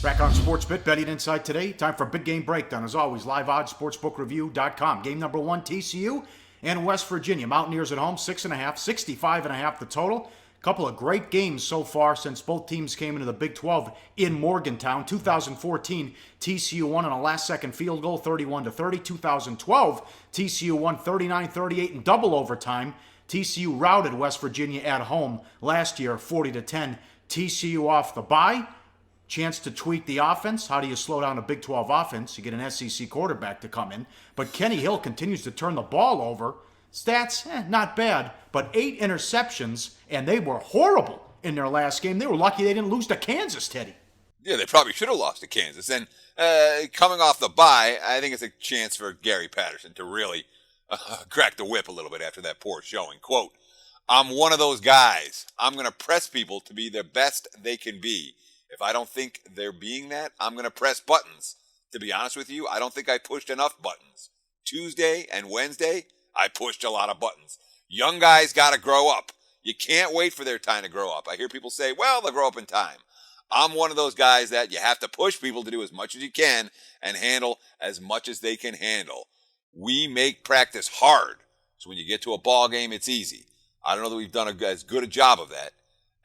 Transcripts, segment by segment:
Back on Sportsbet, betting inside today. Time for Big Game Breakdown. As always, live odds, sportsbookreview.com. Game number one, TCU and West Virginia. Mountaineers at home, 6.5, 65.5 the total. Couple of great games so far since both teams came into the Big 12 in Morgantown. 2014, TCU won on a last-second field goal, 31-30. 2012, TCU won 39-38 in double overtime. TCU routed West Virginia at home last year, 40-10. TCU off the bye. Chance to tweak the offense. How do you slow down a Big 12 offense? You get an SEC quarterback to come in. But Kenny Hill continues to turn the ball over. Stats, not bad, but 8 interceptions, and they were horrible in their last game. They were lucky they didn't lose to Kansas, Teddy. Yeah, they probably should have lost to Kansas. And coming off the bye, I think it's a chance for Gary Patterson to really crack the whip a little bit after that poor showing. Quote, "I'm one of those guys. I'm going to press people to be the best they can be. If I don't think they're being that, I'm going to press buttons. To be honest with you, I don't think I pushed enough buttons. Tuesday and Wednesday, I pushed a lot of buttons. Young guys got to grow up. You can't wait for their time to grow up. I hear people say, well, they'll grow up in time. I'm one of those guys that you have to push people to do as much as you can and handle as much as they can handle. We make practice hard. So when you get to a ball game, it's easy. I don't know that we've done as good a job of that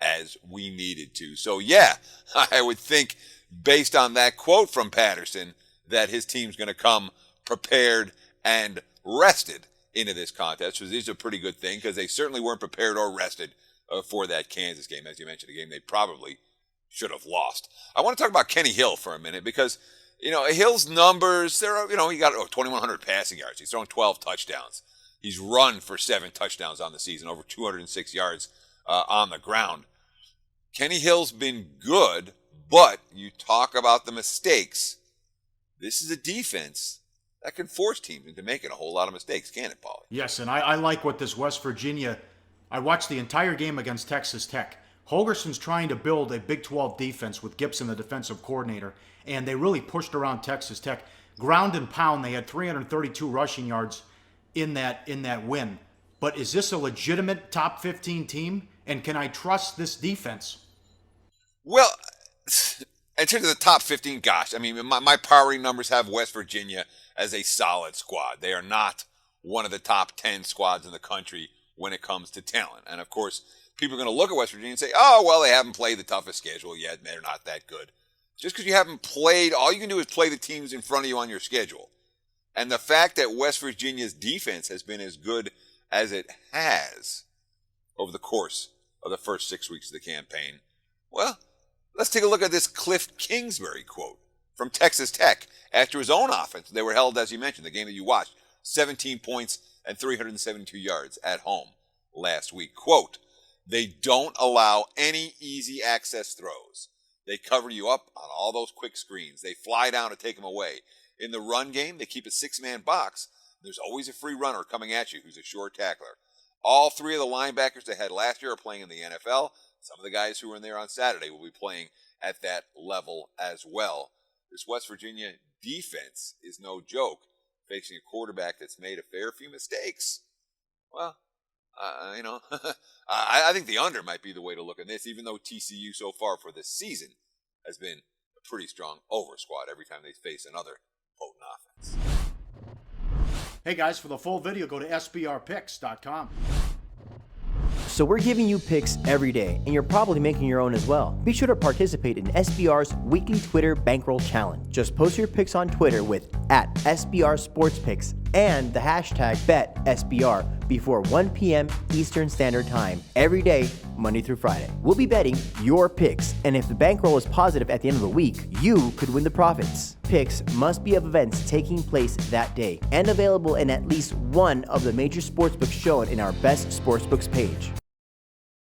as we needed to. So, yeah, I would think based on that quote from Patterson that his team's going to come prepared and rested into this contest, which is a pretty good thing because they certainly weren't prepared or rested for that Kansas game. As you mentioned, a game they probably should have lost. I want to talk about Kenny Hill for a minute because, Hill's numbers, he got 2,100 passing yards. He's thrown 12 touchdowns. He's run for 7 touchdowns on the season, over 206 yards on the ground. Kenny Hill's been good, but you talk about the mistakes. This is a defense that can force teams into making a whole lot of mistakes, can't it, Paulie? Yes, and I like what this West Virginia, I watched the entire game against Texas Tech. Holgerson's trying to build a Big 12 defense with Gibson, the defensive coordinator, and they really pushed around Texas Tech. Ground and pound, they had 332 rushing yards in that win. But is this a legitimate top 15 team? And can I trust this defense? Well, in terms of the top 15, gosh, I mean, my priority numbers have West Virginia as a solid squad. They are not one of the top 10 squads in the country when it comes to talent. And, of course, people are going to look at West Virginia and say, oh, well, they haven't played the toughest schedule yet, and they're not that good. Just because you haven't played, all you can do is play the teams in front of you on your schedule. And the fact that West Virginia's defense has been as good as it has over the course of the first 6 weeks of the campaign, well, let's take a look at this Cliff Kingsbury quote from Texas Tech after his own offense. They were held, as you mentioned, the game that you watched, 17 points and 372 yards at home last week. Quote, "They don't allow any easy access throws. They cover you up on all those quick screens. They fly down to take them away. In the run game, they keep a 6-man box. There's always a free runner coming at you who's a short tackler. All 3 of the linebackers they had last year are playing in the NFL. Some of the guys who were in there on Saturday will be playing at that level as well. This West Virginia defense is no joke, facing a quarterback that's made a fair few mistakes. Well, I think the under might be the way to look at this, even though TCU so far for this season has been a pretty strong over squad every time they face another potent offense." Hey guys, for the full video, go to sbrpicks.com. So we're giving you picks every day, and you're probably making your own as well. Be sure to participate in SBR's weekly Twitter Bankroll Challenge. Just post your picks on Twitter with @SBRSportsPicks and the hashtag BetSBR before 1 p.m. Eastern Standard Time every day, Monday through Friday. We'll be betting your picks, and if the bankroll is positive at the end of the week, you could win the profits. Picks must be of events taking place that day and available in at least one of the major sportsbooks shown in our Best Sportsbooks page.